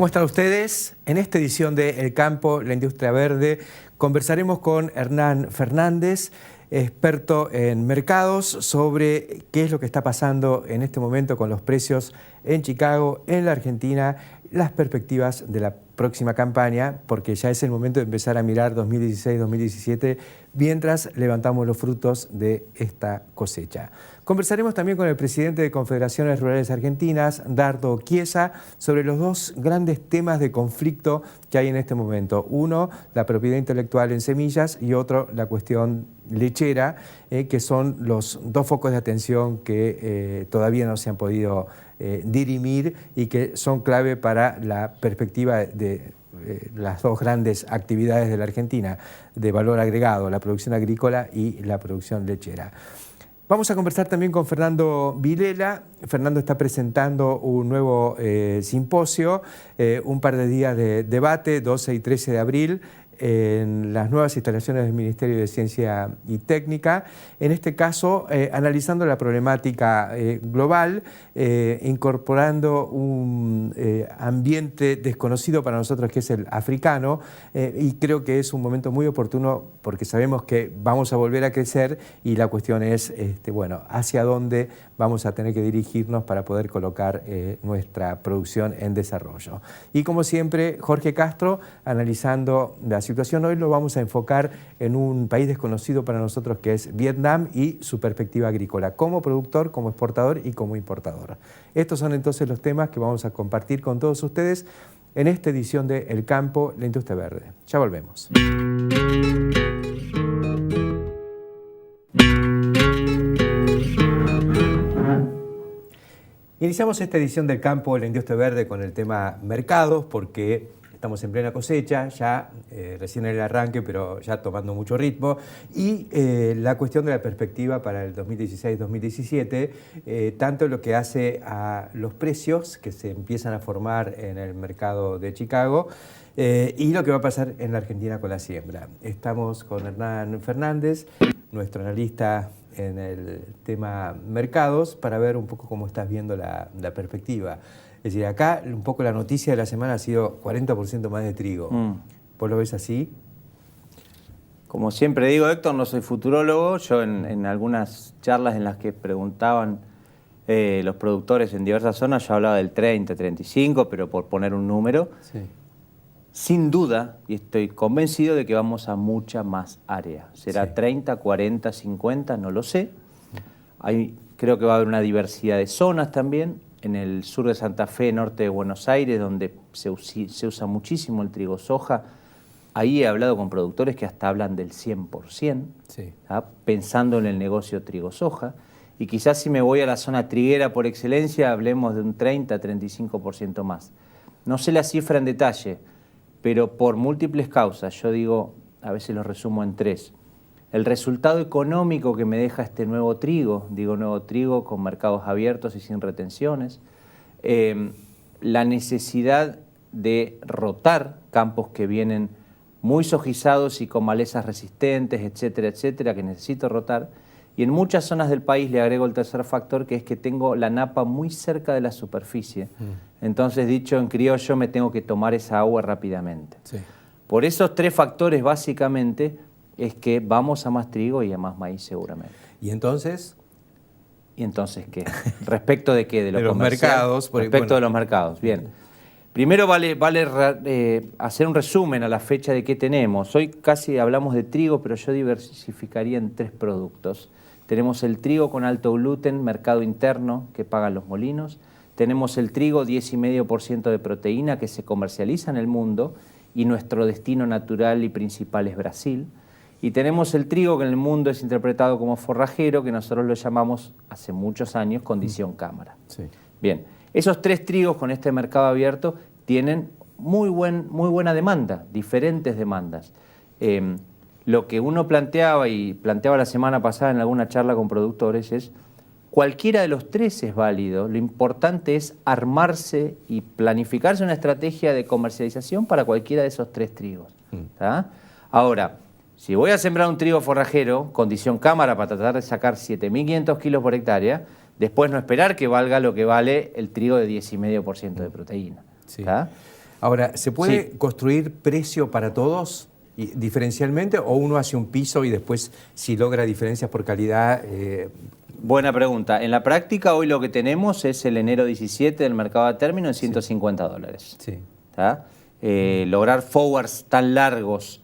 ¿Cómo están ustedes? En esta edición de El Campo, la Industria Verde, conversaremos con Hernán Fernández, experto en mercados, sobre qué es lo que está pasando en este momento con los precios en Chicago, en la Argentina, las perspectivas de la próxima campaña, porque ya es el momento de empezar a mirar 2016-2017 mientras levantamos los frutos de esta cosecha. Conversaremos también con el presidente de Confederaciones Rurales Argentinas, Dardo Chiesa, sobre los dos grandes temas de conflicto que hay en este momento. Uno, la propiedad intelectual en semillas, y otro, la cuestión lechera, que son los dos focos de atención que todavía no se han podido dirimir y que son clave para la perspectiva de las dos grandes actividades de la Argentina, de valor agregado, la producción agrícola y la producción lechera. Vamos a conversar también con Fernando Vilela. Fernando está presentando un nuevo simposio, un par de días de debate, 12 y 13 de abril, en las nuevas instalaciones del Ministerio de Ciencia y Técnica, en este caso analizando la problemática global, incorporando un ambiente desconocido para nosotros que es el africano, y creo que es un momento muy oportuno porque sabemos que vamos a volver a crecer y la cuestión es, bueno, hacia dónde vamos a tener que dirigirnos para poder colocar nuestra producción en desarrollo. Y como siempre, Jorge Castro, analizando la situación. Hoy lo vamos a enfocar en un país desconocido para nosotros que es Vietnam y su perspectiva agrícola, como productor, como exportador y como importador. Estos son entonces los temas que vamos a compartir con todos ustedes en esta edición de El Campo, la Industria Verde. Ya volvemos. Iniciamos esta edición del Campo, la Industria Verde, con el tema mercados, porque estamos en plena cosecha, ya recién en el arranque, pero ya tomando mucho ritmo, y la cuestión de la perspectiva para el 2016-2017, tanto lo que hace a los precios que se empiezan a formar en el mercado de Chicago, y lo que va a pasar en la Argentina con la siembra. Estamos con Hernán Fernández, nuestro analista en el tema mercados, para ver un poco cómo estás viendo la perspectiva. Es decir, acá un poco la noticia de la semana ha sido 40% más de trigo. ¿Vos lo ves así? Como siempre digo, Héctor, no soy futurólogo. Yo en algunas charlas en las que preguntaban los productores en diversas zonas, yo hablaba del 30, 35, pero por poner un número. Sí. Sin duda, y estoy convencido de que vamos a mucha más área. ¿Será sí. 30, 40, 50? No lo sé. Creo que va a haber una diversidad de zonas también. En el sur de Santa Fe, norte de Buenos Aires, donde se usa muchísimo el trigo soja, ahí he hablado con productores que hasta hablan del 100%, sí. Pensando en el negocio trigo soja. Y quizás si me voy a la zona triguera por excelencia, hablemos de un 30-35% más. No sé la cifra en detalle, pero por múltiples causas, yo digo, a veces lo resumo en 3. El resultado económico que me deja este nuevo trigo, digo nuevo trigo con mercados abiertos y sin retenciones, la necesidad de rotar campos que vienen muy sojizados y con malezas resistentes, etcétera, etcétera, que necesito rotar. Y en muchas zonas del país le agrego el tercer factor, que es que tengo la napa muy cerca de la superficie. Entonces, dicho en criollo, me tengo que tomar esa agua rápidamente. Sí. Por esos 3 factores, básicamente, es que vamos a más trigo y a más maíz seguramente. ¿Y entonces? ¿Y entonces qué? ¿Respecto de qué? De los mercados. Respecto de los mercados, bien. Primero vale hacer un resumen a la fecha de qué tenemos. Hoy casi hablamos de trigo, pero yo diversificaría en 3 productos. Tenemos el trigo con alto gluten, mercado interno, que pagan los molinos. Tenemos el trigo 10,5% de proteína, que se comercializa en el mundo, y nuestro destino natural y principal es Brasil. Y tenemos el trigo que en el mundo es interpretado como forrajero, que nosotros lo llamamos hace muchos años condición cámara. Sí. Bien, esos 3 trigos con este mercado abierto tienen muy buena demanda, diferentes demandas. Lo que uno planteaba y planteaba la semana pasada en alguna charla con productores es cualquiera de los 3 es válido, lo importante es armarse y planificarse una estrategia de comercialización para cualquiera de esos 3 trigos. Ahora, si voy a sembrar un trigo forrajero, condición cámara para tratar de sacar 7.500 kilos por hectárea, después no esperar que valga lo que vale el trigo de 10,5% de proteína. Sí. Ahora, ¿se puede Sí. construir precio para todos diferencialmente o uno hace un piso y después si logra diferencias por calidad? Buena pregunta. En la práctica hoy lo que tenemos es el enero 17 del mercado a término en $150. Sí. ¿Tá? Lograr forwards tan largos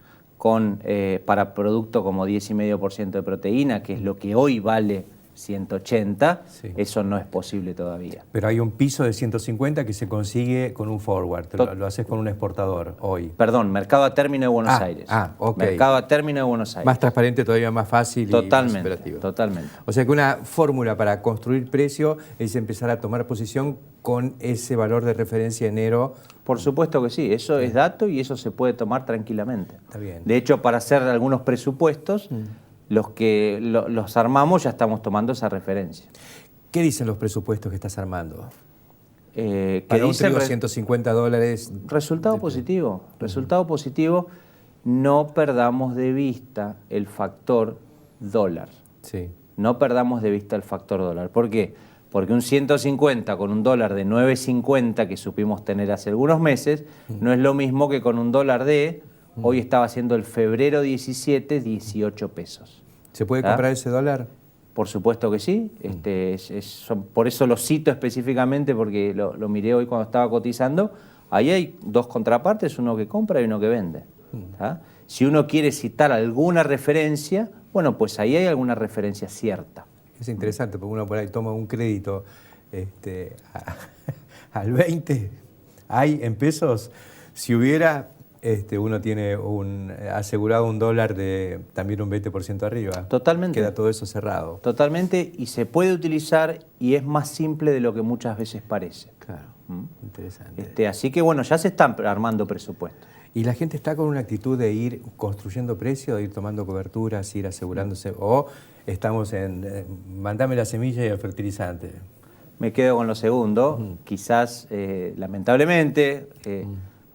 para producto como 10,5% de proteína, que es lo que hoy vale 180, Sí. eso no es posible todavía. Pero hay un piso de 150 que se consigue con un forward, lo haces con un exportador hoy. Perdón, mercado a término de Buenos Aires. Ok. Mercado a término de Buenos Aires. Más transparente, todavía más fácil y más Totalmente, operativo. totalmente. O sea que una fórmula para construir precio es empezar a tomar posición con ese valor de referencia enero. Por supuesto que sí, eso es dato y eso se puede tomar tranquilamente. Está bien. De hecho, para hacer algunos presupuestos, los que los armamos ya estamos tomando esa referencia. ¿Qué dicen los presupuestos que estás armando? Que Para un dicen trigo $150. resultado positivo, resultado positivo. No perdamos de vista el factor dólar. Sí. No perdamos de vista el factor dólar. ¿Por qué? Porque un 150 con un dólar de 9,50 que supimos tener hace algunos meses, no es lo mismo que con un dólar de, hoy estaba siendo el febrero 17, 18 pesos. ¿Se puede comprar ese dólar? Por supuesto que sí. Por eso lo cito específicamente, porque lo miré hoy cuando estaba cotizando. Ahí hay dos contrapartes, uno que compra y uno que vende. ¿Tá? Si uno quiere citar alguna referencia, bueno, pues ahí hay alguna referencia cierta. Es interesante, porque uno por ahí toma un crédito al 20, hay en pesos, si hubiera, uno tiene asegurado un dólar de también un 20% arriba. Totalmente. Queda todo eso cerrado. Totalmente, y se puede utilizar y es más simple de lo que muchas veces parece. Claro, interesante. Así que bueno, ya se están armando presupuestos. ¿Y la gente está con una actitud de ir construyendo precio, de ir tomando coberturas, ir asegurándose? ¿O estamos mandame la semilla y el fertilizante? Me quedo con lo segundo. Quizás, lamentablemente,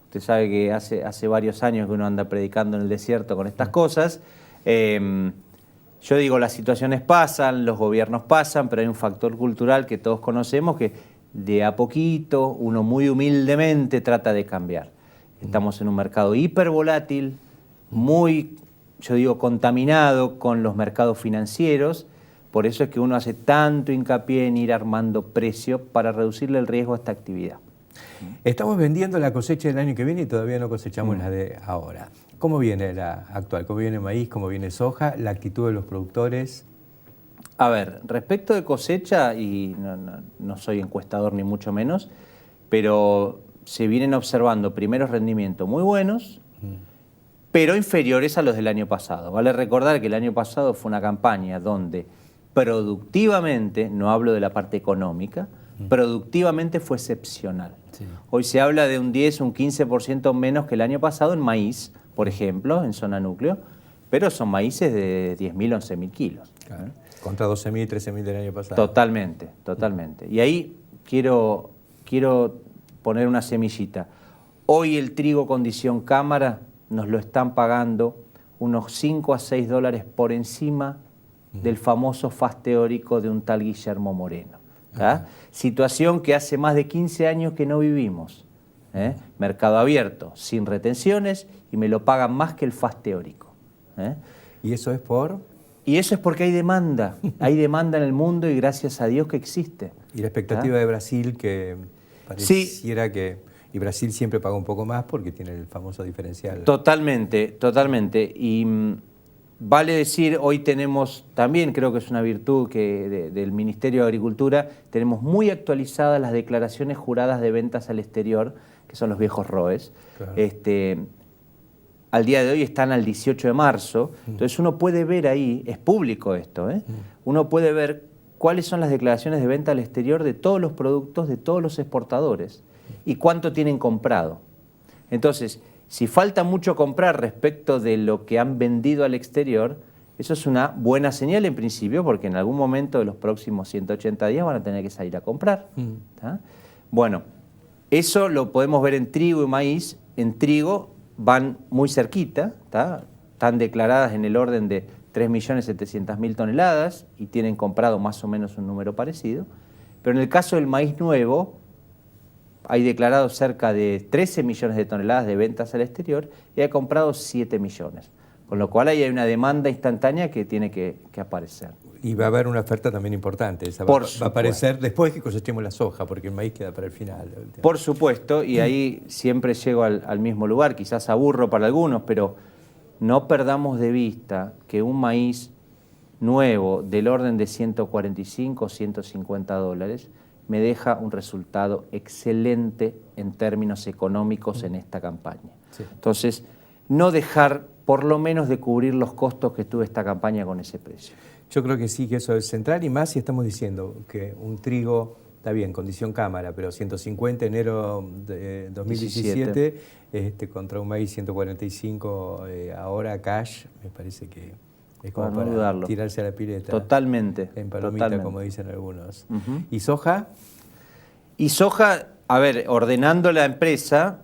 usted sabe que hace varios años que uno anda predicando en el desierto con estas cosas. Yo digo, las situaciones pasan, los gobiernos pasan, pero hay un factor cultural que todos conocemos que de a poquito, uno muy humildemente trata de cambiar. Estamos en un mercado hipervolátil, muy, yo digo, contaminado con los mercados financieros. Por eso es que uno hace tanto hincapié en ir armando precio para reducirle el riesgo a esta actividad. Estamos vendiendo la cosecha del año que viene y todavía no cosechamos la de ahora. ¿Cómo viene la actual? ¿Cómo viene maíz? ¿Cómo viene soja? ¿La actitud de los productores? A ver, respecto de cosecha, y no soy encuestador ni mucho menos, pero se vienen observando primeros rendimientos muy buenos, pero inferiores a los del año pasado. Vale recordar que el año pasado fue una campaña donde productivamente, no hablo de la parte económica, productivamente fue excepcional. Sí. Hoy se habla de un 10, un 15% menos que el año pasado en maíz, por ejemplo, en zona núcleo, pero son maíces de 10.000, 11.000 kilos. Claro. Contra 12.000, 13.000 del año pasado. Totalmente, totalmente. Y ahí quiero poner una semillita. Hoy el trigo condición cámara nos lo están pagando unos 5 a 6 dólares por encima del famoso FAS teórico de un tal Guillermo Moreno. Situación que hace más de 15 años que no vivimos. Mercado abierto, sin retenciones, y me lo pagan más que el FAS teórico. ¿Y eso es por? Y eso es porque hay demanda en el mundo y gracias a Dios que existe. Y la expectativa de Brasil, que pareciera que... Y Brasil siempre paga un poco más porque tiene el famoso diferencial. Totalmente, totalmente. Y vale decir, hoy tenemos, también creo que es una virtud del Ministerio de Agricultura, tenemos muy actualizadas las declaraciones juradas de ventas al exterior, que son los viejos ROEs. Claro. Al día de hoy están al 18 de marzo, entonces uno puede ver ahí, es público esto, uno puede ver cuáles son las declaraciones de venta al exterior de todos los productos, de todos los exportadores y cuánto tienen comprado. Entonces, si falta mucho comprar respecto de lo que han vendido al exterior, eso es una buena señal en principio, porque en algún momento de los próximos 180 días van a tener que salir a comprar. Bueno, eso lo podemos ver en trigo y maíz. En trigo van muy cerquita, están declaradas en el orden de 3.700.000 toneladas y tienen comprado más o menos un número parecido. Pero en el caso del maíz nuevo, hay declarados cerca de 13 millones de toneladas de ventas al exterior y ha comprado 7 millones. Con lo cual ahí hay una demanda instantánea que tiene que aparecer. Y va a haber una oferta también importante. Esa va a aparecer después que cosechemos la soja, porque el maíz queda para el final. Por supuesto, y ahí siempre llego al mismo lugar, quizás aburro para algunos, pero no perdamos de vista que un maíz nuevo del orden de 145 o 150 dólares me deja un resultado excelente en términos económicos en esta campaña. Sí. Entonces, no dejar por lo menos de cubrir los costos que tuvo esta campaña con ese precio. Yo creo que sí, que eso es central, y más si estamos diciendo que un trigo, está bien, condición cámara, pero 150 enero de 2017 contra un maíz 145 ahora cash, me parece que es como para tirarse a la pileta. Totalmente. En palomita, como dicen algunos. ¿Y soja? Y soja, a ver, ordenando la empresa,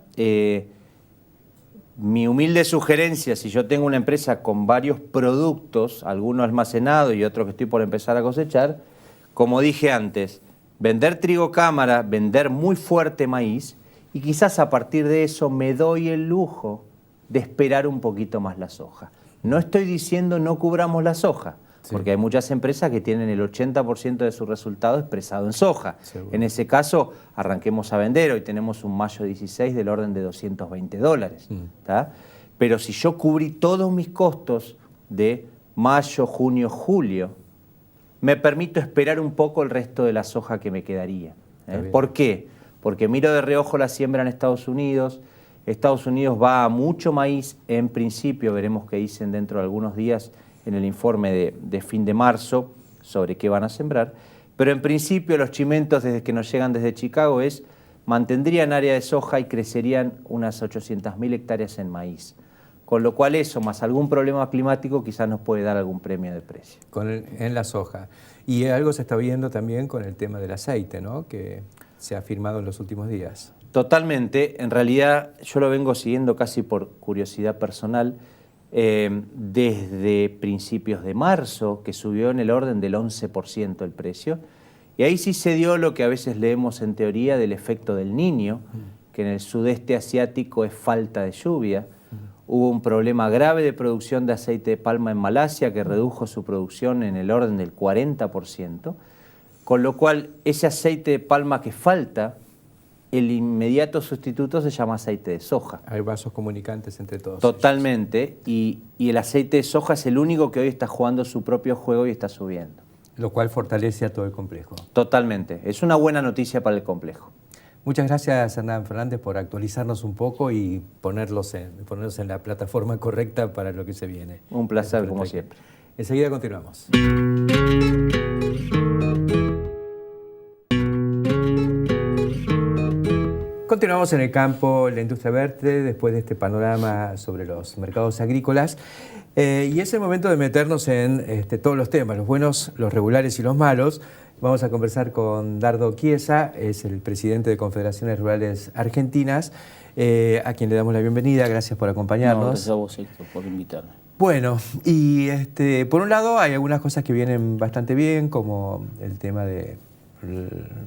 mi humilde sugerencia, si yo tengo una empresa con varios productos, algunos almacenados y otros que estoy por empezar a cosechar, como dije antes, vender trigo cámara, vender muy fuerte maíz, y quizás a partir de eso me doy el lujo de esperar un poquito más la soja. No estoy diciendo no cubramos la soja, porque hay muchas empresas que tienen el 80% de su resultado expresado en soja. Seguro. En ese caso, arranquemos a vender. Hoy tenemos un mayo 16 del orden de 220 dólares. Pero si yo cubrí todos mis costos de mayo, junio, julio, me permito esperar un poco el resto de la soja que me quedaría. ¿Por qué? Porque miro de reojo la siembra en Estados Unidos. Estados Unidos va a mucho maíz, en principio, veremos qué dicen dentro de algunos días en el informe de fin de marzo sobre qué van a sembrar, pero en principio los chimentos desde que nos llegan desde Chicago mantendrían área de soja y crecerían unas 800.000 hectáreas en maíz, con lo cual eso, más algún problema climático, quizás nos puede dar algún premio de precio. En la soja. Y algo se está viendo también con el tema del aceite, ¿no?, que se ha firmado en los últimos días. Totalmente. En realidad yo lo vengo siguiendo casi por curiosidad personal desde principios de marzo, que subió en el orden del 11% el precio. Y ahí sí se dio lo que a veces leemos en teoría del efecto del Niño, que en el sudeste asiático es falta de lluvia. Hubo un problema grave de producción de aceite de palma en Malasia que redujo su producción en el orden del 40%, con lo cual ese aceite de palma que falta, el inmediato sustituto se llama aceite de soja. Hay vasos comunicantes entre todos. Totalmente, y el aceite de soja es el único que hoy está jugando su propio juego y está subiendo. Lo cual fortalece a todo el complejo. Totalmente, es una buena noticia para el complejo. Muchas gracias, Hernán Fernández, por actualizarnos un poco y ponerlos en la plataforma correcta para lo que se viene. Un placer, como siempre. Enseguida continuamos. Continuamos en el campo, la industria verde, después de este panorama sobre los mercados agrícolas. Y es el momento de meternos en todos los temas, los buenos, los regulares y los malos. Vamos a conversar con Dardo Chiesa, es el presidente de Confederaciones Rurales Argentinas, a quien le damos la bienvenida. Gracias por acompañarnos. No, gracias a vos, Héctor, por invitarme. Bueno, y por un lado hay algunas cosas que vienen bastante bien, como el tema de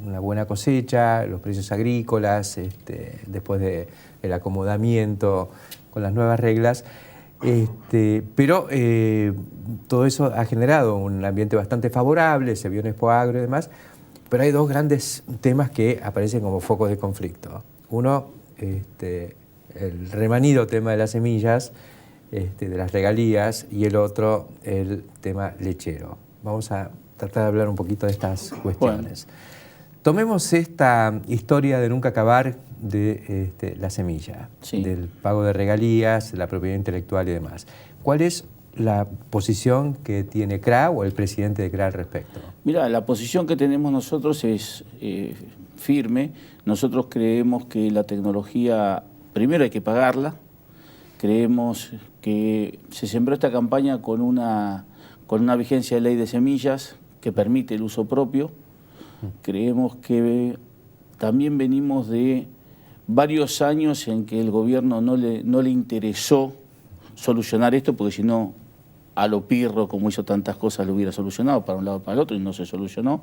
una buena cosecha, los precios agrícolas, después del acomodamiento con las nuevas reglas. Pero todo eso ha generado un ambiente bastante favorable, se vio en Expo Agro y demás, pero hay dos grandes temas que aparecen como focos de conflicto. Uno, el remanido tema de las semillas, de las regalías, y el otro, el tema lechero. Vamos a tratar de hablar un poquito de estas cuestiones. Bueno. Tomemos esta historia de nunca acabar de la semilla, sí, del pago de regalías, la propiedad intelectual y demás. ¿Cuál es la posición que tiene CRA o el presidente de CRA al respecto? Mira, la posición que tenemos nosotros es firme. Nosotros creemos que la tecnología, primero hay que pagarla. Creemos que se sembró esta campaña con una vigencia de ley de semillas que permite el uso propio. Creemos que también venimos de varios años en que el gobierno no le interesó solucionar esto, porque si no, a lo pirro, como hizo tantas cosas, lo hubiera solucionado para un lado o para el otro, y no se solucionó.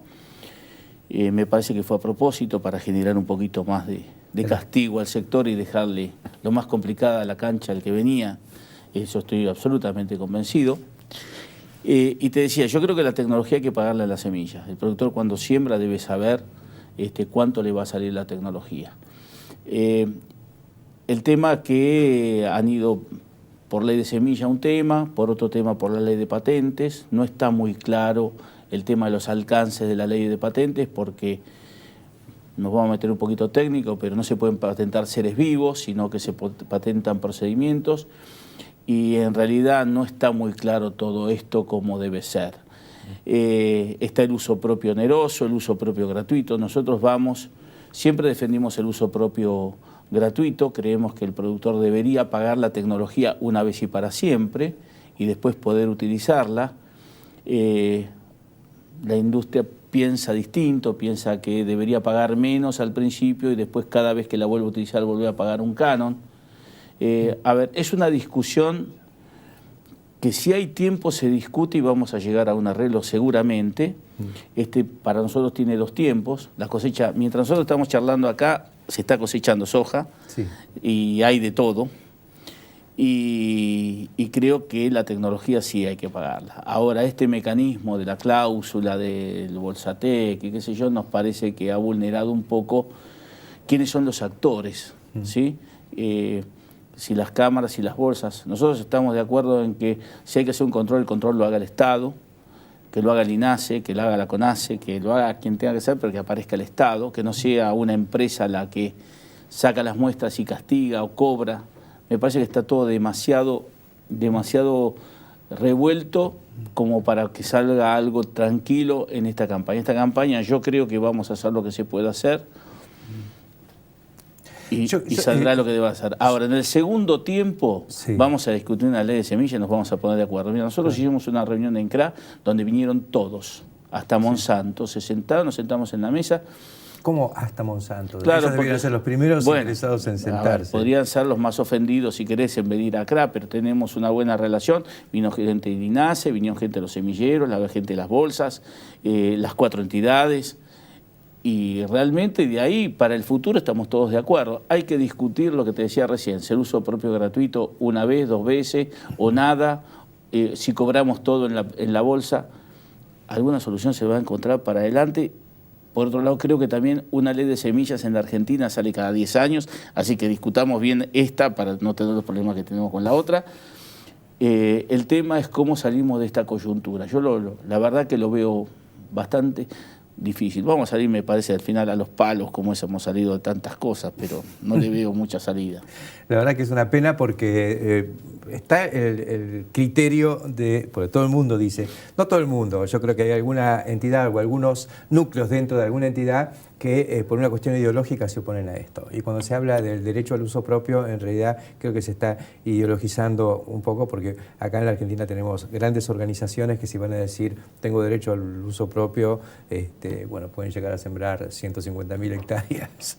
Me parece que fue a propósito para generar un poquito más de castigo al sector y dejarle lo más complicada a la cancha al que venía. Eso estoy absolutamente convencido. Y te decía, yo creo que la tecnología hay que pagarle a la semilla. El productor cuando siembra debe saber cuánto le va a salir la tecnología. El tema que han ido por ley de semilla un tema, por otro tema por la ley de patentes, no está muy claro el tema de los alcances de la ley de patentes porque nos vamos a meter un poquito técnico, pero no se pueden patentar seres vivos, sino que se patentan procedimientos y en realidad no está muy claro todo esto como debe ser. Está el uso propio oneroso, el uso propio gratuito. Nosotros siempre defendimos el uso propio gratuito, creemos que el productor debería pagar la tecnología una vez y para siempre y después poder utilizarla. La industria piensa distinto, piensa que debería pagar menos al principio y después cada vez que la vuelve a utilizar volver a pagar un canon. A ver, es una discusión que si hay tiempo se discute y vamos a llegar a un arreglo seguramente. Para nosotros tiene dos tiempos. La cosecha, mientras nosotros estamos charlando acá, se está cosechando soja y hay de todo. Y creo que la tecnología sí hay que pagarla. Ahora, este mecanismo de la cláusula del Bolsatec y qué sé yo, nos parece que ha vulnerado un poco quiénes son los actores, ¿sí? Si las cámaras y las bolsas. Nosotros estamos de acuerdo en que si hay que hacer un control, el control lo haga el Estado, que lo haga el INASE, que lo haga la CONASE, que lo haga quien tenga que ser, pero que aparezca el Estado, que no sea una empresa la que saca las muestras y castiga o cobra. Me parece que está todo demasiado revuelto como para que salga algo tranquilo en esta campaña. Esta campaña yo creo que vamos a hacer lo que se pueda hacer y saldrá lo que deba hacer. Ahora, en el segundo tiempo vamos a discutir una ley de semillas y nos vamos a poner de acuerdo. Mira, nosotros hicimos una reunión en CRA donde vinieron todos, hasta Monsanto, nos sentamos en la mesa. ¿Cómo hasta Monsanto? Claro, ellos deberían ser los primeros interesados en sentarse. Ver, podrían ser los más ofendidos, si querés, en venir acá, pero tenemos una buena relación. Vino gente de INASE, vinieron gente de los semilleros, la gente de las bolsas, las 4 entidades. Y realmente de ahí, para el futuro, estamos todos de acuerdo. Hay que discutir lo que te decía recién, el uso propio gratuito una vez, 2 veces, o nada. Si cobramos todo en la bolsa, alguna solución se va a encontrar para adelante. Por otro lado, creo que también una ley de semillas en la Argentina sale cada 10 años, así que discutamos bien esta para no tener los problemas que tenemos con la otra. El tema es cómo salimos de esta coyuntura. Yo la verdad que lo veo bastante difícil. Vamos a salir, me parece, al final a los palos, como hemos salido de tantas cosas, pero no le veo mucha salida. La verdad que es una pena porque está el criterio porque todo el mundo dice, no todo el mundo, yo creo que hay alguna entidad o algunos núcleos dentro de alguna entidad que por una cuestión ideológica se oponen a esto. Y cuando se habla del derecho al uso propio, en realidad creo que se está ideologizando un poco porque acá en la Argentina tenemos grandes organizaciones que si van a decir tengo derecho al uso propio, bueno, pueden llegar a sembrar 150.000 hectáreas.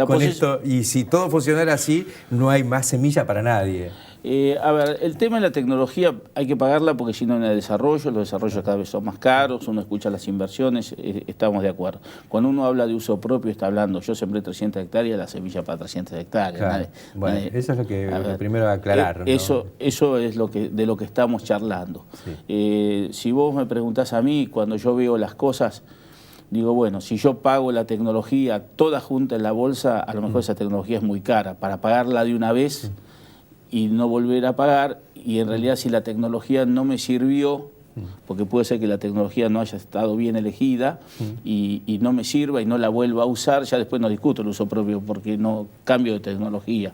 Con esto, y si todo funcionara así, no hay más semilla para nadie. A ver, el tema de la tecnología hay que pagarla porque si no hay desarrollo, los desarrollos cada vez son más caros, uno escucha las inversiones, estamos de acuerdo. Cuando uno habla de uso propio está hablando, yo sembré 300 hectáreas, la semilla para 300 hectáreas. Claro. Bueno, eso es lo que primero aclarar, ¿no? Eso es de lo que estamos charlando. Sí. Si vos me preguntás a mí, cuando yo veo las cosas, digo, bueno, si yo pago la tecnología toda junta en la bolsa, a lo mejor esa tecnología es muy cara. Para pagarla de una vez y no volver a pagar, y en realidad si la tecnología no me sirvió, porque puede ser que la tecnología no haya estado bien elegida y no me sirva y no la vuelva a usar, ya después no discuto el uso propio porque no cambio de tecnología.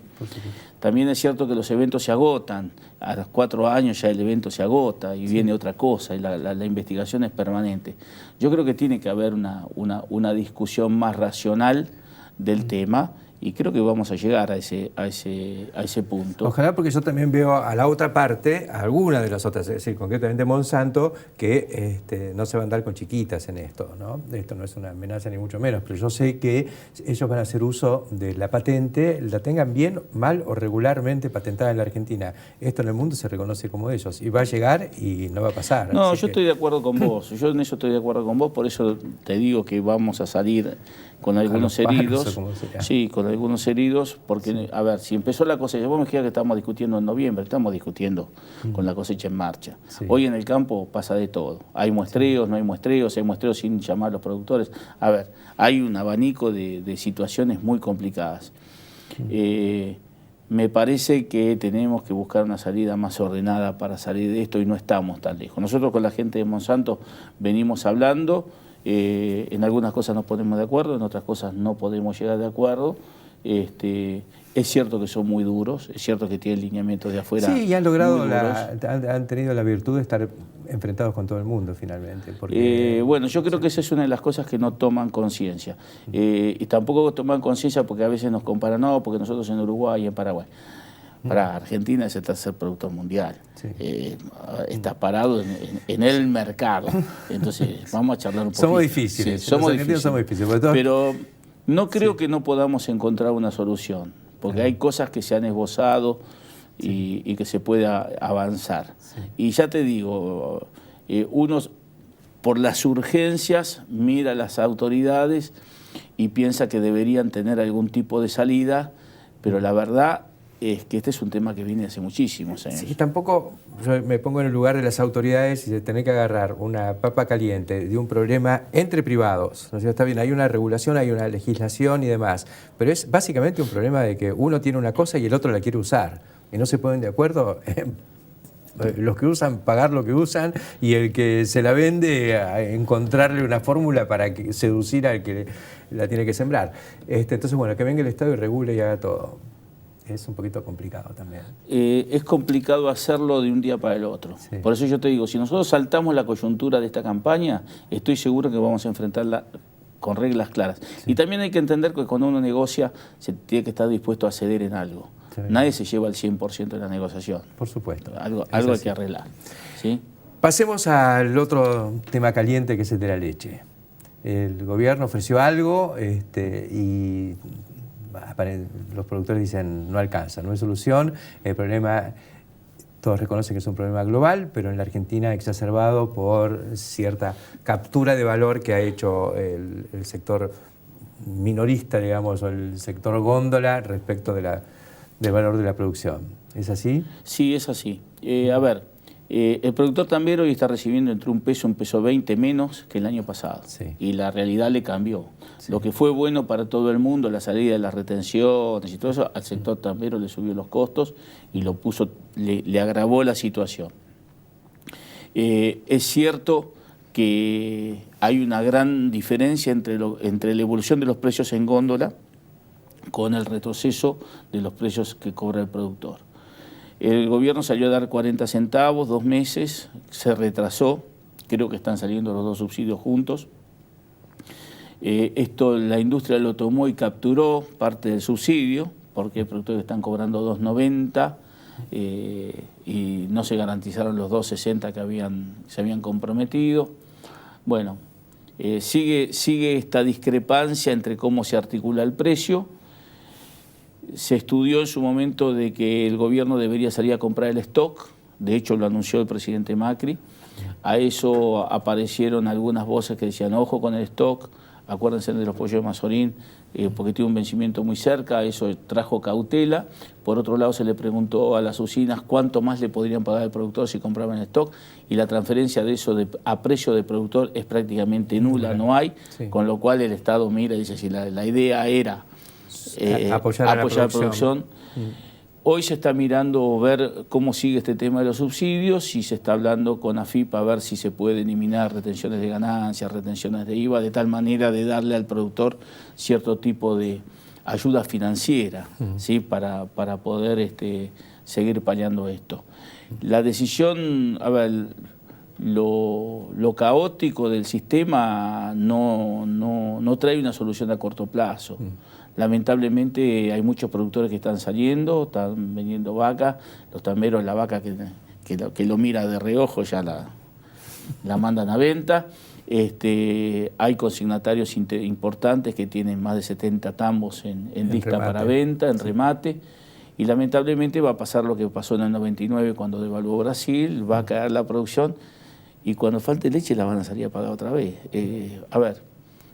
También es cierto que los eventos se agotan, a los 4 años ya el evento se agota y viene otra cosa y la investigación es permanente. Yo creo que tiene que haber una discusión más racional del tema y creo que vamos a llegar a ese punto. Ojalá, porque yo también veo a la otra parte, a alguna de las otras, es decir, concretamente Monsanto, que no se va a andar con chiquitas en esto, ¿no? Esto no es una amenaza ni mucho menos, pero yo sé que ellos van a hacer uso de la patente, la tengan bien, mal o regularmente patentada en la Argentina. Esto en el mundo se reconoce como de ellos, y va a llegar y no va a pasar. No, yo estoy de acuerdo con vos, yo en eso estoy de acuerdo con vos, por eso te digo que vamos a salir con algunos heridos. Sí, con algunos heridos, porque, sí. A ver, si empezó la cosecha, vos me dijiste que estamos discutiendo en noviembre, estamos discutiendo con la cosecha en marcha. Sí. Hoy en el campo pasa de todo. Hay muestreos, no hay muestreos sin llamar a los productores. A ver, hay un abanico de situaciones muy complicadas. Me parece que tenemos que buscar una salida más ordenada para salir de esto y no estamos tan lejos. Nosotros con la gente de Monsanto venimos hablando. En algunas cosas nos ponemos de acuerdo, en otras cosas no podemos llegar de acuerdo. Es cierto que son muy duros, es cierto que tienen lineamientos de afuera. Sí, y han logrado, han tenido la virtud de estar enfrentados con todo el mundo finalmente. Porque, bueno, yo creo que esa es una de las cosas que no toman conciencia. Y tampoco toman conciencia porque a veces nos comparan, no, porque nosotros en Uruguay y en Paraguay. Para Argentina es el tercer productor mundial. Sí. Está parado en el mercado. Entonces, vamos a charlar un poco. Somos difíciles. Sí, somos difíciles. Pero no creo que no podamos encontrar una solución, porque hay cosas que se han esbozado y que se pueda avanzar. Sí. Y ya te digo, uno por las urgencias mira a las autoridades y piensa que deberían tener algún tipo de salida, pero la verdad es que este es un tema que viene hace muchísimos años. Sí, tampoco yo me pongo en el lugar de las autoridades y de tener que agarrar una papa caliente de un problema entre privados. ¿No? Está bien, hay una regulación, hay una legislación y demás, pero es básicamente un problema de que uno tiene una cosa y el otro la quiere usar. Y no se ponen de acuerdo. Los que usan, pagar lo que usan, y el que se la vende, a encontrarle una fórmula para seducir al que la tiene que sembrar. Entonces, bueno, que venga el Estado y regule y haga todo. Es un poquito complicado también. Es complicado hacerlo de un día para el otro. Sí. Por eso yo te digo, si nosotros saltamos la coyuntura de esta campaña, estoy seguro que vamos a enfrentarla con reglas claras. Sí. Y también hay que entender que cuando uno negocia, se tiene que estar dispuesto a ceder en algo. Sí. Nadie se lleva el 100% de la negociación. Por supuesto. Algo hay que arreglar. ¿Sí? Pasemos al otro tema caliente, que es el de la leche. El gobierno ofreció algo y los productores dicen no alcanza, no hay solución. El problema, todos reconocen que es un problema global, pero en la Argentina exacerbado por cierta captura de valor que ha hecho el sector minorista, digamos, o el sector góndola respecto del valor de la producción. ¿Es así? Sí, es así. A ver, el productor tambero hoy está recibiendo entre $1 y $1.20 menos que el año pasado. Sí. Y la realidad le cambió. Sí. Lo que fue bueno para todo el mundo, la salida de las retenciones y todo eso, al sector tambero le subió los costos y lo puso, le agravó la situación. Es cierto que hay una gran diferencia entre la evolución de los precios en góndola con el retroceso de los precios que cobra el productor. El gobierno salió a dar 40 centavos, 2 meses, se retrasó, creo que están saliendo los dos subsidios juntos. Esto la industria lo tomó y capturó parte del subsidio, porque hay productores que están cobrando 2.90 y no se garantizaron los 2.60 que se habían comprometido. Bueno, sigue esta discrepancia entre cómo se articula el precio. Se estudió en su momento de que el gobierno debería salir a comprar el stock, de hecho lo anunció el presidente Macri. A eso aparecieron algunas voces que decían, ojo con el stock, acuérdense de los pollos de Mazorín, porque tiene un vencimiento muy cerca, eso trajo cautela. Por otro lado se le preguntó a las usinas cuánto más le podrían pagar al productor si compraban el stock, y la transferencia de eso a precio de productor es prácticamente nula, no hay, sí. Con lo cual el Estado mira y dice, si la idea era apoyar la producción. Hoy se está mirando ver cómo sigue este tema de los subsidios y se está hablando con AFIP a ver si se puede eliminar retenciones de ganancias, retenciones de IVA, de tal manera de darle al productor cierto tipo de ayuda financiera, ¿sí? para poder seguir paliando esto. La decisión, a ver, lo caótico del sistema no trae una solución a corto plazo. Lamentablemente hay muchos productores que están saliendo, están vendiendo vacas, los tamberos, la vaca que lo mira de reojo ya la mandan a venta. Hay consignatarios importantes que tienen más de 70 tambos en lista remate, para venta, en remate, y lamentablemente va a pasar lo que pasó en el 99 cuando devaluó Brasil, va a caer la producción y cuando falte leche la van a salir a pagar otra vez.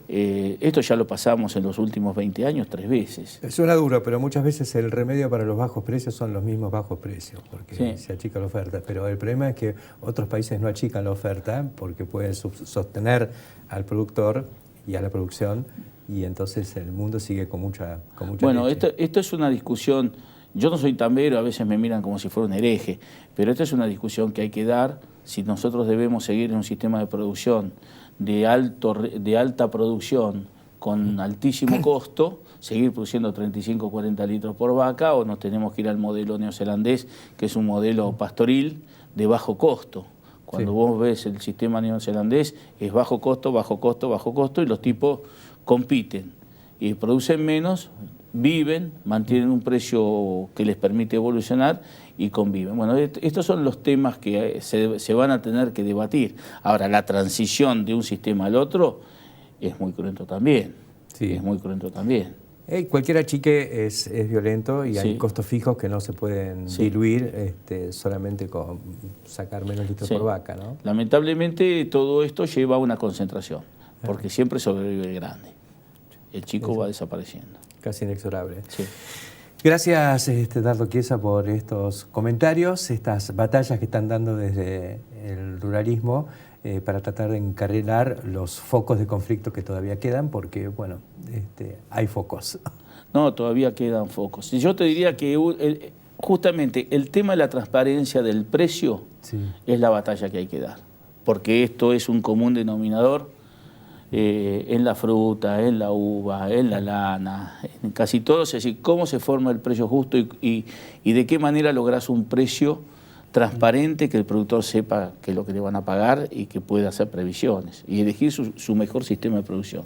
Esto ya lo pasamos en los últimos 20 años 3 veces. Suena duro, pero muchas veces el remedio para los bajos precios son los mismos bajos precios, porque se achica la oferta. Pero el problema es que otros países no achican la oferta porque pueden sostener al productor y a la producción, y entonces el mundo sigue con mucha bueno, leche. Esto es una discusión, yo no soy tambero, a veces me miran como si fuera un hereje, pero esta es una discusión que hay que dar si nosotros debemos seguir en un sistema de producción de alta producción con altísimo costo, seguir produciendo 35 o 40 litros por vaca, o nos tenemos que ir al modelo neozelandés, que es un modelo pastoril de bajo costo. Cuando vos ves el sistema neozelandés, es bajo costo, bajo costo, bajo costo, y los tipos compiten y producen menos, viven, mantienen un precio que les permite evolucionar y conviven. Bueno, estos son los temas que se van a tener que debatir. Ahora, la transición de un sistema al otro es muy cruento también. Sí. Es muy cruento también. Cualquier achique es violento y hay costos fijos que no se pueden diluir solamente con sacar menos litros por vaca, ¿no? Lamentablemente todo esto lleva a una concentración, porque siempre sobrevive el grande. El chico va desapareciendo. Casi inexorable. Sí. Gracias, Dardo Chiesa, por estos comentarios, estas batallas que están dando desde el ruralismo para tratar de encarrilar los focos de conflicto que todavía quedan, porque, bueno, hay focos. No, todavía quedan focos. Y yo te diría que justamente el tema de la transparencia del precio es la batalla que hay que dar, porque esto es un común denominador en la fruta, en la uva, en la lana, en casi todo. Es decir, cómo se forma el precio justo y de qué manera logras un precio transparente, que el productor sepa qué es lo que le van a pagar y que pueda hacer previsiones y elegir su mejor sistema de producción.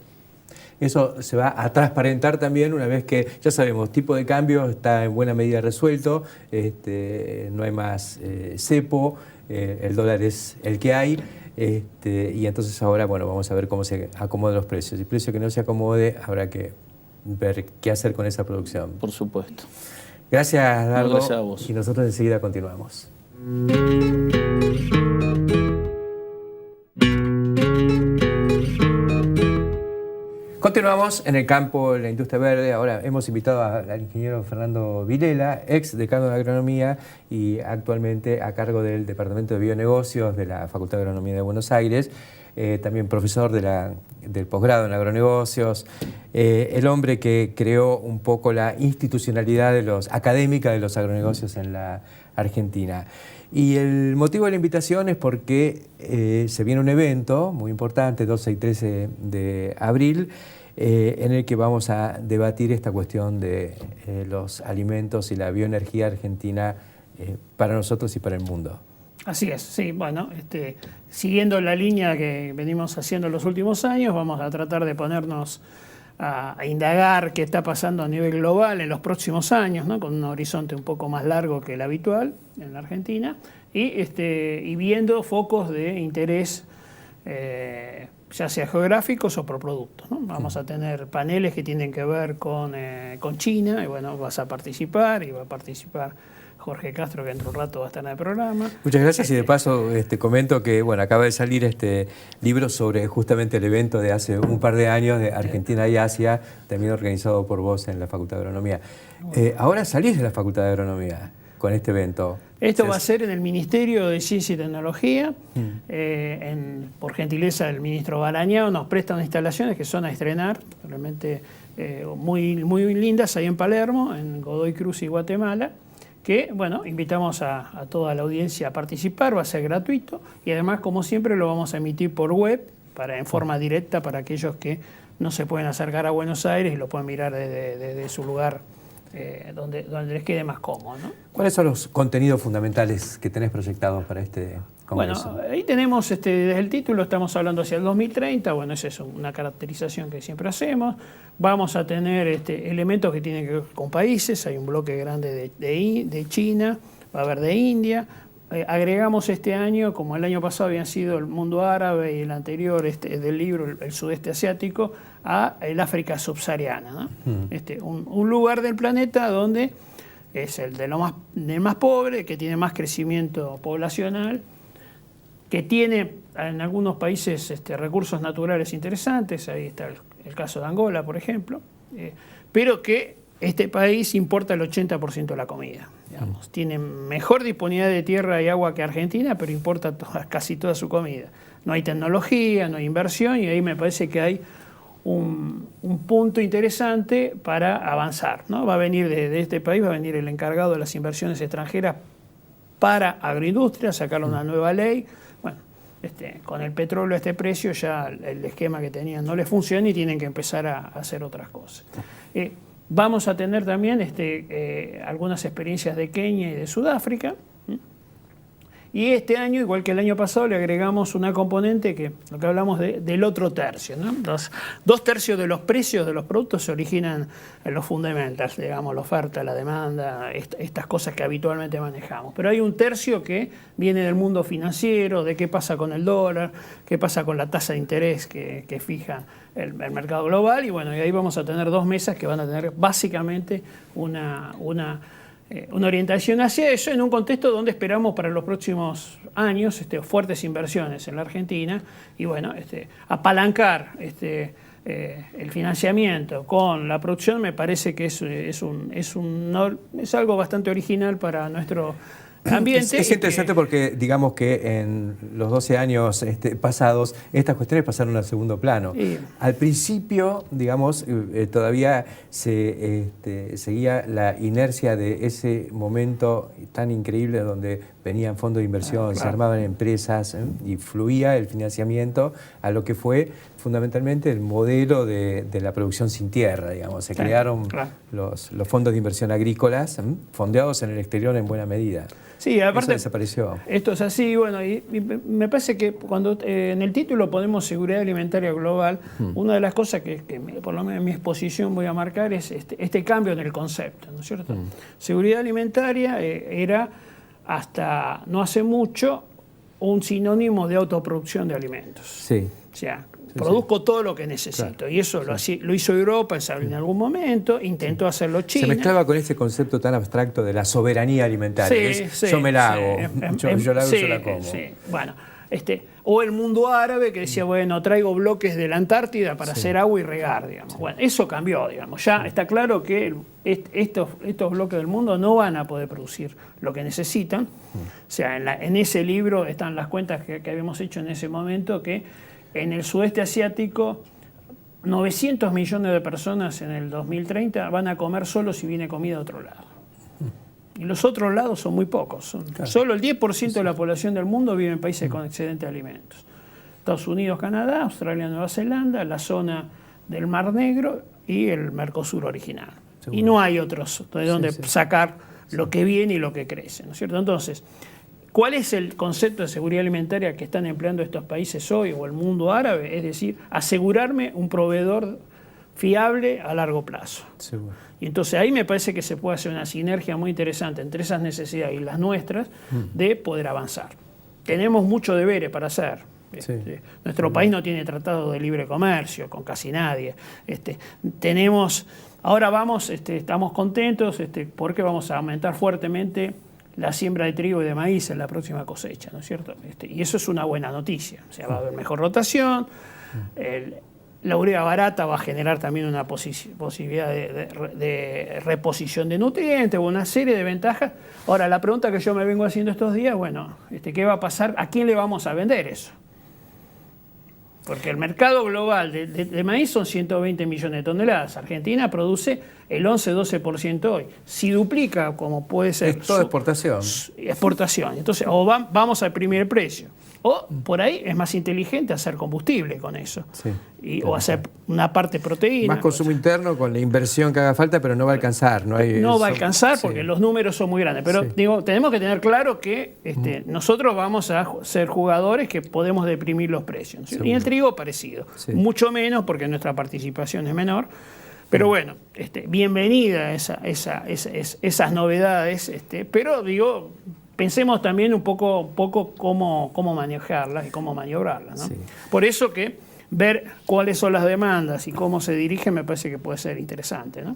Eso se va a transparentar también una vez que, ya sabemos, tipo de cambio está en buena medida resuelto, no hay más cepo, el dólar es el que hay. Y entonces ahora, bueno, vamos a ver cómo se acomodan los precios. El precio que no se acomode, habrá que ver qué hacer con esa producción. Por supuesto. Gracias, Dardo. No, gracias a vos. Y nosotros enseguida continuamos. Continuamos en el campo de la industria verde. Ahora hemos invitado al ingeniero Fernando Vilela, ex decano de Agronomía y actualmente a cargo del Departamento de Bionegocios de la Facultad de Agronomía de Buenos Aires, también profesor del posgrado en agronegocios, el hombre que creó un poco la institucionalidad académica de los agronegocios en la Argentina. Y el motivo de la invitación es porque se viene un evento muy importante, 12 y 13 de abril, en el que vamos a debatir esta cuestión de los alimentos y la bioenergía argentina para nosotros y para el mundo. Así es, sí, bueno, siguiendo la línea que venimos haciendo en los últimos años, vamos a tratar de ponernos a indagar qué está pasando a nivel global en los próximos años, ¿no? Con un horizonte un poco más largo que el habitual en la Argentina, y viendo focos de interés, ya sea geográficos o por productos, ¿no? Vamos a tener paneles que tienen que ver con China, y bueno, vas a participar, y va a participar Jorge Castro, que dentro de un rato va a estar en el programa. Muchas gracias, y de paso comento que bueno, acaba de salir este libro sobre justamente el evento de hace un par de años de Argentina y Asia, también organizado por vos en la Facultad de Agronomía. Ahora salís de la Facultad de Agronomía con este evento. Esto va a ser en el Ministerio de Ciencia y Tecnología, por gentileza del ministro Barañao, nos prestan instalaciones que son a estrenar, realmente muy, muy lindas, ahí en Palermo, en Godoy Cruz y Guatemala, que, bueno, invitamos a toda la audiencia a participar, va a ser gratuito, y además, como siempre, lo vamos a emitir por web, en forma directa para aquellos que no se pueden acercar a Buenos Aires y lo pueden mirar desde su lugar donde les quede más cómodo, ¿no? ¿Cuáles son los contenidos fundamentales que tenés proyectados para este con eso. Bueno, ahí tenemos, desde el título estamos hablando hacia el 2030, bueno, esa es una caracterización que siempre hacemos. Vamos a tener elementos que tienen que ver con países, hay un bloque grande de China, va a haber de India. Agregamos este año, como el año pasado habían sido el mundo árabe y el anterior del libro, el sudeste asiático, a el África subsahariana, ¿no? Un lugar del planeta donde es el del más pobre, que tiene más crecimiento poblacional, que tiene en algunos países recursos naturales interesantes, ahí está el caso de Angola, por ejemplo, pero que este país importa el 80% de la comida. Digamos. Tiene mejor disponibilidad de tierra y agua que Argentina, pero importa casi toda su comida. No hay tecnología, no hay inversión, y ahí me parece que hay un punto interesante para avanzar, ¿no? Va a venir de este país, va a venir el encargado de las inversiones extranjeras para agroindustria, sacar una nueva ley. Bueno, con el petróleo a este precio ya el esquema que tenían no les funciona y tienen que empezar a hacer otras cosas. Vamos a tener también algunas experiencias de Kenia y de Sudáfrica. Y este año, igual que el año pasado, le agregamos una componente que lo que hablamos del otro tercio, ¿no? Dos tercios de los precios de los productos se originan en los fundamentals, digamos, la oferta, la demanda, estas cosas que habitualmente manejamos. Pero hay un tercio que viene del mundo financiero, de qué pasa con el dólar, qué pasa con la tasa de interés que fija el mercado global. Y bueno, y ahí vamos a tener 2 mesas que van a tener básicamente una orientación hacia eso, en un contexto donde esperamos para los próximos años fuertes inversiones en la Argentina y bueno, apalancar el financiamiento con la producción me parece que es algo bastante original para nuestro ambiente. Es interesante porque digamos que en los 12 años pasados estas cuestiones pasaron al segundo plano. Sí. Al principio, digamos, todavía se seguía la inercia de ese momento tan increíble donde venían fondos de inversión, se armaban empresas y fluía el financiamiento a lo que fue fundamentalmente el modelo de la producción sin tierra, digamos. Se crearon los fondos de inversión agrícolas fondeados en el exterior en buena medida. Sí, aparte, eso desapareció. Esto es así, bueno, y me parece que cuando en el título ponemos seguridad alimentaria global, una de las cosas que por lo menos en mi exposición voy a marcar es este cambio en el concepto, ¿no es cierto? Seguridad alimentaria era hasta no hace mucho un sinónimo de autoproducción de alimentos. Sí. O sea, produzco todo lo que necesito. Claro. Y eso lo hizo Europa en algún momento, intentó hacerlo China. Se mezclaba con ese concepto tan abstracto de la soberanía alimentaria. Yo me la hago, yo la hago, yo la como. Sí. Bueno, o el mundo árabe que decía, bueno, traigo bloques de la Antártida para hacer agua y regar, digamos. Bueno, eso cambió, digamos. Ya está claro que estos bloques del mundo no van a poder producir lo que necesitan. O sea, en ese libro están las cuentas que habíamos hecho en ese momento, que en el sudeste asiático 900 millones de personas en el 2030 van a comer solo si viene comida de otro lado. Y los otros lados son muy pocos. Solo el 10% de la población del mundo vive en países con excedente de alimentos. Estados Unidos, Canadá, Australia, Nueva Zelanda, la zona del Mar Negro y el Mercosur original. Seguro. Y no hay otros de donde sacar lo que viene y lo que crece, ¿no es cierto? Entonces, ¿cuál es el concepto de seguridad alimentaria que están empleando estos países hoy o el mundo árabe? Es decir, asegurarme un proveedor fiable a largo plazo. Seguro. Y entonces ahí me parece que se puede hacer una sinergia muy interesante entre esas necesidades y las nuestras de poder avanzar. Tenemos muchos deberes para hacer. Nuestro país no tiene tratado de libre comercio con casi nadie. Ahora estamos contentos porque vamos a aumentar fuertemente la siembra de trigo y de maíz en la próxima cosecha, ¿no es cierto? Y eso es una buena noticia. O sea, va a haber mejor rotación. La urea barata va a generar también una posibilidad de reposición de nutrientes, una serie de ventajas. Ahora, la pregunta que yo me vengo haciendo estos días, bueno, ¿qué va a pasar? ¿A quién le vamos a vender eso? Porque el mercado global de maíz son 120 millones de toneladas. Argentina produce el 11-12% hoy. Si duplica, como puede ser... Es toda exportación. Exportación. Entonces, vamos al primer precio. O por ahí es más inteligente hacer combustible con eso. Sí, O hacer una parte proteína. Más consumo interno con la inversión que haga falta, pero no va a alcanzar. No va a alcanzar porque los números son muy grandes. Pero digo, tenemos que tener claro que nosotros vamos a ser jugadores que podemos deprimir los precios. ¿Sí? Y el trigo parecido. Sí. Mucho menos porque nuestra participación es menor. Pero bueno, bienvenida esas novedades. Pero digo, pensemos también un poco cómo manejarlas y cómo maniobrarlas, ¿no? Sí. Por eso que ver cuáles son las demandas y cómo se dirigen me parece que puede ser interesante, ¿no?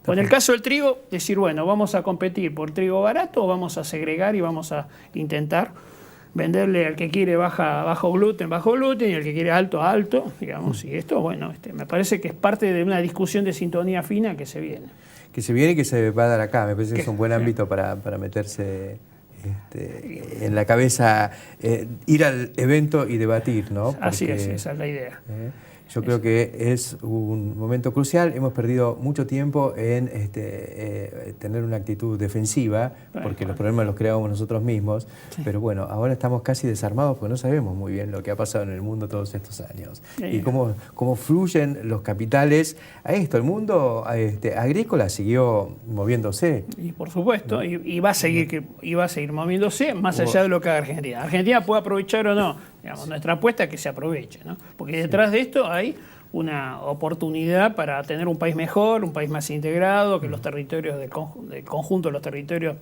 En el caso del trigo, decir, bueno, vamos a competir por trigo barato o vamos a segregar y vamos a intentar venderle al que quiere bajo gluten, y al que quiere alto, digamos. Y esto, bueno, me parece que es parte de una discusión de sintonía fina que se viene. Que se viene y que se va a dar acá. Me parece que es un buen ámbito para meterse en la cabeza, ir al evento y debatir, ¿no? Porque, así es, esa es la idea. Yo creo que es un momento crucial. Hemos perdido mucho tiempo en tener una actitud defensiva, porque los problemas los creamos nosotros mismos. Sí. Pero bueno, ahora estamos casi desarmados porque no sabemos muy bien lo que ha pasado en el mundo todos estos años. Sí. Y cómo fluyen los capitales a esto. El mundo agrícola siguió moviéndose. Y por supuesto, ¿no? y va a seguir moviéndose más allá de lo que haga Argentina. Argentina puede aprovechar o no. Digamos, nuestra apuesta es que se aproveche, ¿no? Porque detrás de esto hay una oportunidad para tener un país mejor, un país más integrado, que los territorios del conjunto de los territorios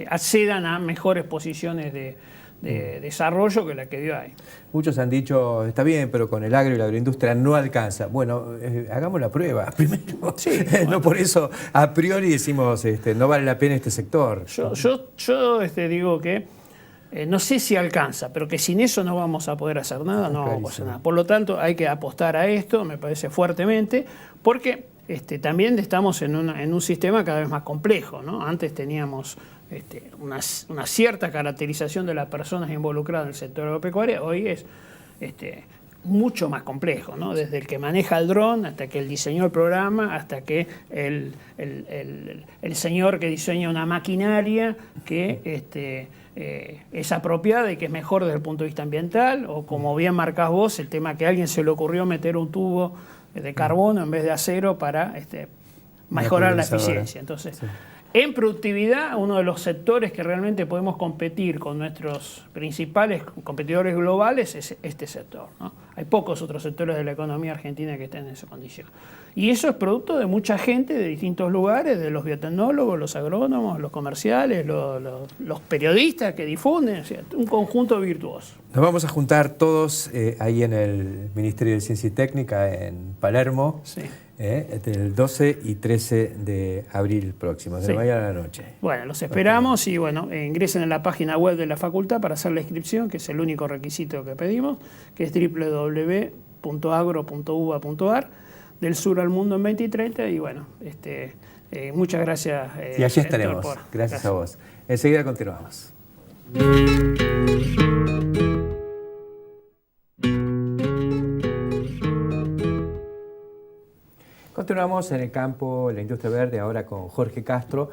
accedan a mejores posiciones de desarrollo que la que dio ahí. Muchos han dicho, está bien, pero con el agro y la agroindustria no alcanza. Bueno, hagamos la prueba primero. Sí, bueno. No por eso a priori decimos no vale la pena este sector. Yo digo que no sé si alcanza, pero que sin eso no vamos a poder hacer nada, no vamos a hacer nada. Por lo tanto, hay que apostar a esto, me parece fuertemente, porque también estamos en un sistema cada vez más complejo, ¿no? Antes teníamos una cierta caracterización de las personas involucradas en el sector agropecuario, hoy es mucho más complejo, ¿no? Desde el que maneja el dron hasta que el diseñó el programa, hasta que el señor que diseña una maquinaria que es apropiada y que es mejor desde el punto de vista ambiental, o como bien marcás vos, el tema que a alguien se le ocurrió meter un tubo de carbono en vez de acero para mejorar la eficiencia. Entonces, sí. En productividad, uno de los sectores que realmente podemos competir con nuestros principales competidores globales es este sector, ¿no? Hay pocos otros sectores de la economía argentina que estén en esa condición. Y eso es producto de mucha gente de distintos lugares, de los biotecnólogos, los agrónomos, los comerciales, los periodistas que difunden, o sea, un conjunto virtuoso. Nos vamos a juntar todos ahí en el Ministerio de Ciencia y Técnica en Palermo. Sí. El 12 y 13 de abril próximo, de mañana a la noche. Bueno, los esperamos y bueno, ingresen en la página web de la facultad para hacer la inscripción, que es el único requisito que pedimos, que es www.agro.uba.ar, del sur al mundo en 2030 y bueno, muchas gracias. Y allí estaremos, gracias a vos. Enseguida continuamos. Continuamos en el campo, la industria verde, ahora con Jorge Castro.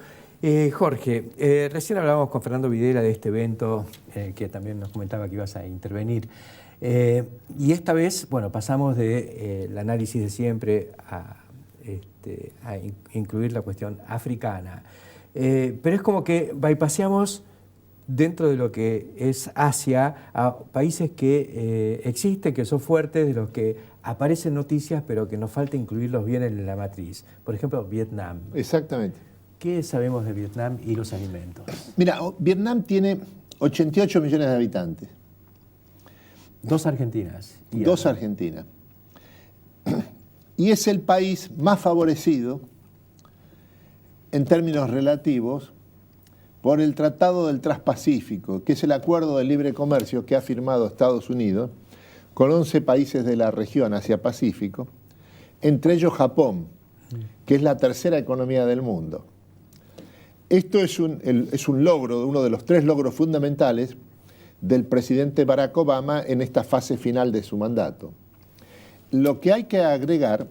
Jorge, recién hablábamos con Fernando Videla de este evento, que también nos comentaba que ibas a intervenir. Y esta vez, bueno, pasamos del análisis de siempre a incluir la cuestión africana. Pero es como que bypaseamos dentro de lo que es Asia a países que existen, que son fuertes, de los que aparecen noticias, pero que nos falta incluirlos bien en la matriz. Por ejemplo, Vietnam. Exactamente. ¿Qué sabemos de Vietnam y los alimentos? Mira, Vietnam tiene 88 millones de habitantes. 2 Argentinas. 2 Argentinas. Y es el país más favorecido en términos relativos por el Tratado del Transpacífico, que es el acuerdo de libre comercio que ha firmado Estados Unidos con 11 países de la región Asia-Pacífico, entre ellos Japón, que es la tercera economía del mundo. Esto es un logro, uno de los 3 logros fundamentales del presidente Barack Obama en esta fase final de su mandato. Lo que hay que agregar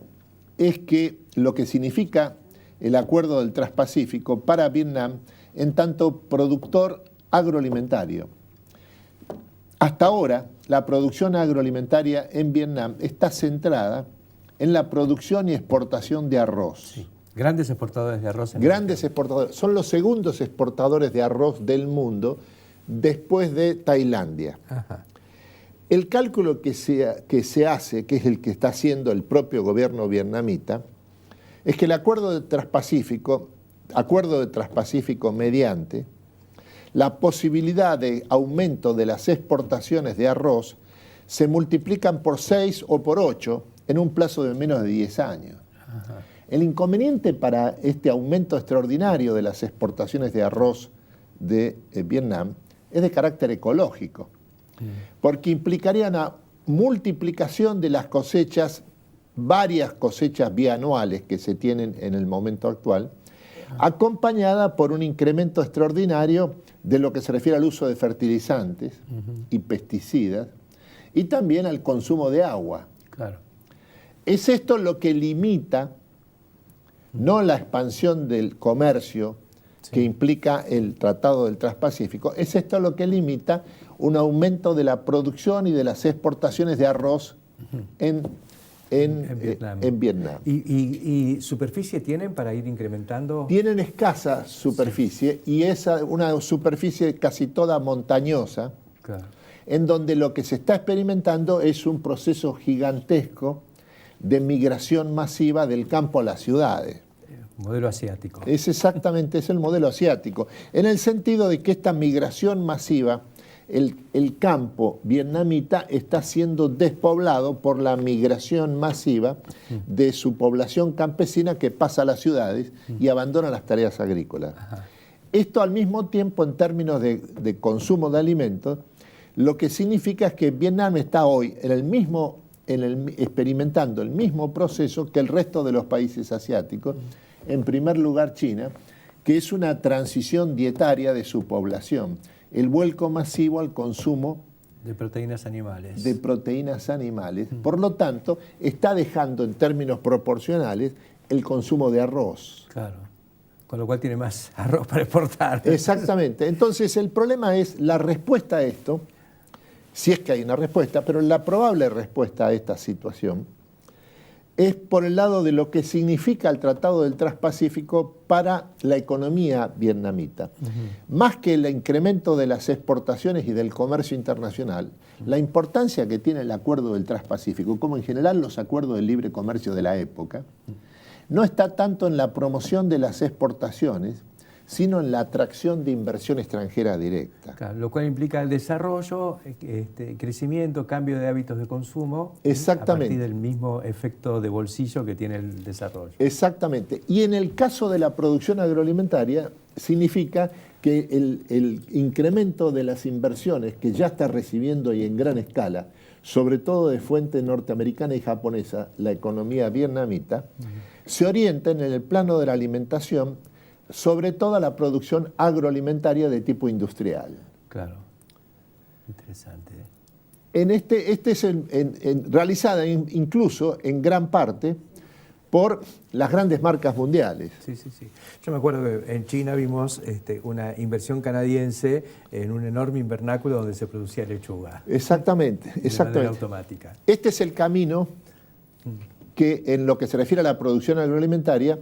es que lo que significa el acuerdo del Transpacífico para Vietnam en tanto productor agroalimentario. Hasta ahora, la producción agroalimentaria en Vietnam está centrada en la producción y exportación de arroz. Sí. Grandes exportadores de arroz. Grandes exportadores. Son los segundos exportadores de arroz del mundo después de Tailandia. Ajá. El cálculo que se hace, que es el que está haciendo el propio gobierno vietnamita, es que el acuerdo de Transpacífico mediante la posibilidad de aumento de las exportaciones de arroz se multiplican por 6 o por 8 en un plazo de menos de 10 años. Ajá. El inconveniente para este aumento extraordinario de las exportaciones de arroz de Vietnam es de carácter ecológico, porque implicaría una multiplicación de las cosechas, varias cosechas bianuales que se tienen en el momento actual, acompañada por un incremento extraordinario de lo que se refiere al uso de fertilizantes y pesticidas, y también al consumo de agua. Claro. Es esto lo que limita, no la expansión del comercio que implica el Tratado del Transpacífico, es esto lo que limita un aumento de la producción y de las exportaciones de arroz en Vietnam. ¿Y superficie tienen para ir incrementando? Tienen escasa superficie y es una superficie casi toda montañosa, Claro. en donde lo que se está experimentando es un proceso gigantesco de migración masiva del campo a las ciudades. Modelo asiático. Es el modelo asiático, en el sentido de que esta migración masiva, el campo vietnamita está siendo despoblado por la migración masiva de su población campesina que pasa a las ciudades y abandona las tareas agrícolas. Ajá. Esto al mismo tiempo, en términos de consumo de alimentos, lo que significa es que Vietnam está hoy experimentando el mismo proceso que el resto de los países asiáticos, en primer lugar China, que es una transición dietaria de su población, el vuelco masivo al consumo de proteínas animales. Por lo tanto, está dejando en términos proporcionales el consumo de arroz. Claro. Con lo cual tiene más arroz para exportar. Exactamente. Entonces, el problema es la respuesta a esto, si es que hay una respuesta, pero la probable respuesta a esta situación es por el lado de lo que significa el Tratado del Transpacífico para la economía vietnamita. Más que el incremento de las exportaciones y del comercio internacional, la importancia que tiene el Acuerdo del Transpacífico, como en general los acuerdos de libre comercio de la época, no está tanto en la promoción de las exportaciones, sino en la atracción de inversión extranjera directa. Claro, lo cual implica el desarrollo, crecimiento, cambio de hábitos de consumo. Exactamente. A partir del mismo efecto de bolsillo que tiene el desarrollo. Exactamente. Y en el caso de la producción agroalimentaria, significa que el incremento de las inversiones que ya está recibiendo y en gran escala, sobre todo de fuente norteamericana y japonesa, la economía vietnamita, se orienten en el plano de la alimentación, sobre todo a la producción agroalimentaria de tipo industrial. Claro. Interesante. Este es realizada incluso en gran parte por las grandes marcas mundiales. Sí. Yo me acuerdo que en China vimos una inversión canadiense en un enorme invernáculo donde se producía lechuga. Exactamente. De manera automática. Este es el camino que, en lo que se refiere a la producción agroalimentaria,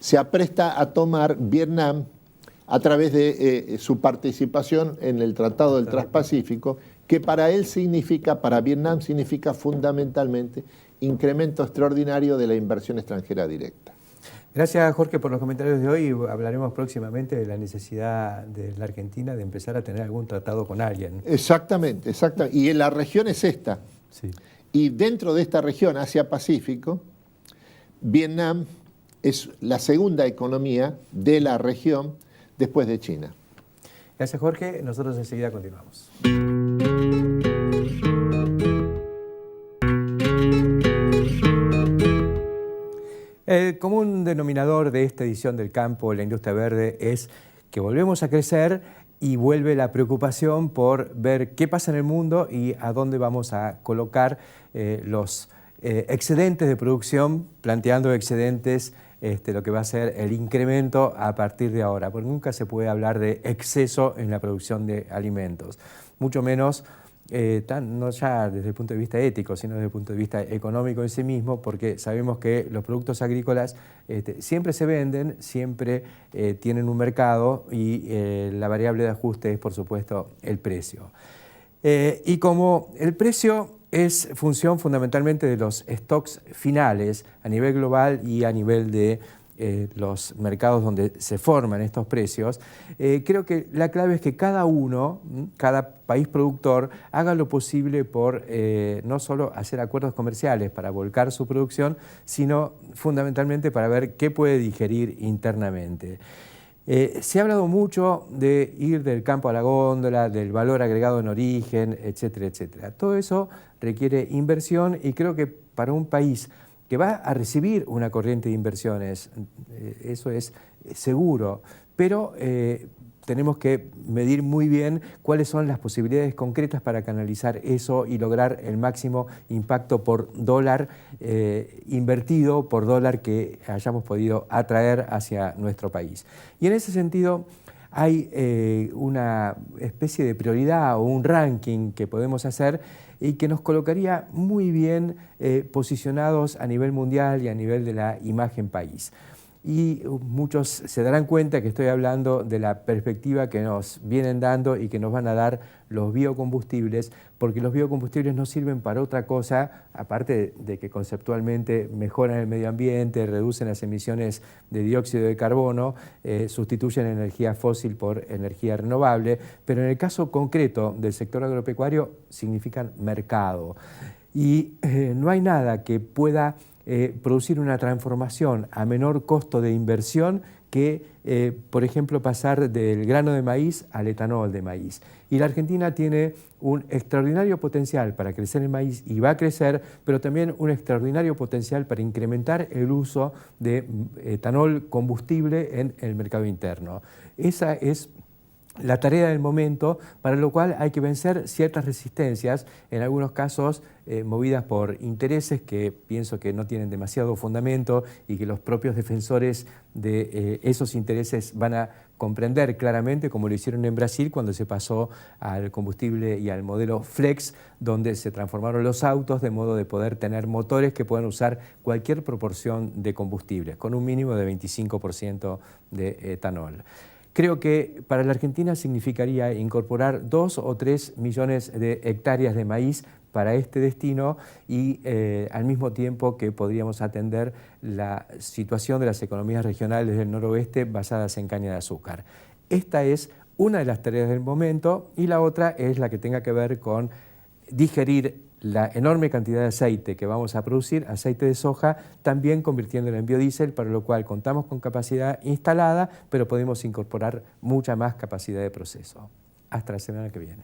se apresta a tomar Vietnam a través de su participación en el Tratado del Transpacífico, que para Vietnam significa fundamentalmente incremento extraordinario de la inversión extranjera directa. Gracias, Jorge, por los comentarios de hoy. Hablaremos próximamente de la necesidad de la Argentina de empezar a tener algún tratado con alguien. Exactamente. Y en la región es esta. Sí. Y dentro de esta región, Asia-Pacífico, Vietnam es la segunda economía de la región después de China. Gracias, Jorge. Nosotros enseguida continuamos. El común denominador de esta edición del Campo, la Industria Verde, es que volvemos a crecer y vuelve la preocupación por ver qué pasa en el mundo y a dónde vamos a colocar los excedentes de producción, planteando excedentes, lo que va a ser el incremento a partir de ahora, porque nunca se puede hablar de exceso en la producción de alimentos, mucho menos no ya desde el punto de vista ético, sino desde el punto de vista económico en sí mismo, porque sabemos que los productos agrícolas siempre se venden, siempre tienen un mercado y la variable de ajuste es, por supuesto, el precio. Y como el precio es función fundamentalmente de los stocks finales a nivel global y a nivel de los mercados donde se forman estos precios, creo que la clave es que cada país productor, haga lo posible por no solo hacer acuerdos comerciales para volcar su producción, sino fundamentalmente para ver qué puede digerir internamente. Se ha hablado mucho de ir del campo a la góndola, del valor agregado en origen, etcétera, etcétera. Todo eso requiere inversión y creo que para un país que va a recibir una corriente de inversiones, eso es seguro, pero tenemos que medir muy bien cuáles son las posibilidades concretas para canalizar eso y lograr el máximo impacto por dólar invertido, por dólar que hayamos podido atraer hacia nuestro país. Y en ese sentido hay una especie de prioridad o un ranking que podemos hacer y que nos colocaría muy bien posicionados a nivel mundial y a nivel de la imagen país. Y muchos se darán cuenta que estoy hablando de la perspectiva que nos vienen dando y que nos van a dar los biocombustibles, porque los biocombustibles no sirven para otra cosa, aparte de que conceptualmente mejoran el medio ambiente, reducen las emisiones de dióxido de carbono, sustituyen energía fósil por energía renovable, pero en el caso concreto del sector agropecuario significan mercado. Y no hay nada que pueda producir una transformación a menor costo de inversión que, por ejemplo, pasar del grano de maíz al etanol de maíz. Y la Argentina tiene un extraordinario potencial para crecer el maíz y va a crecer, pero también un extraordinario potencial para incrementar el uso de etanol combustible en el mercado interno. Esa es la tarea del momento, para lo cual hay que vencer ciertas resistencias, en algunos casos movidas por intereses que pienso que no tienen demasiado fundamento y que los propios defensores de esos intereses van a comprender claramente, como lo hicieron en Brasil cuando se pasó al combustible y al modelo Flex, donde se transformaron los autos de modo de poder tener motores que puedan usar cualquier proporción de combustible, con un mínimo de 25% de etanol. Creo que para la Argentina significaría incorporar 2 o 3 millones de hectáreas de maíz para este destino y al mismo tiempo que podríamos atender la situación de las economías regionales del noroeste basadas en caña de azúcar. Esta es una de las tareas del momento y la otra es la que tenga que ver con digerir la enorme cantidad de aceite que vamos a producir, aceite de soja, también convirtiéndolo en biodiesel, para lo cual contamos con capacidad instalada, pero podemos incorporar mucha más capacidad de proceso. Hasta la semana que viene.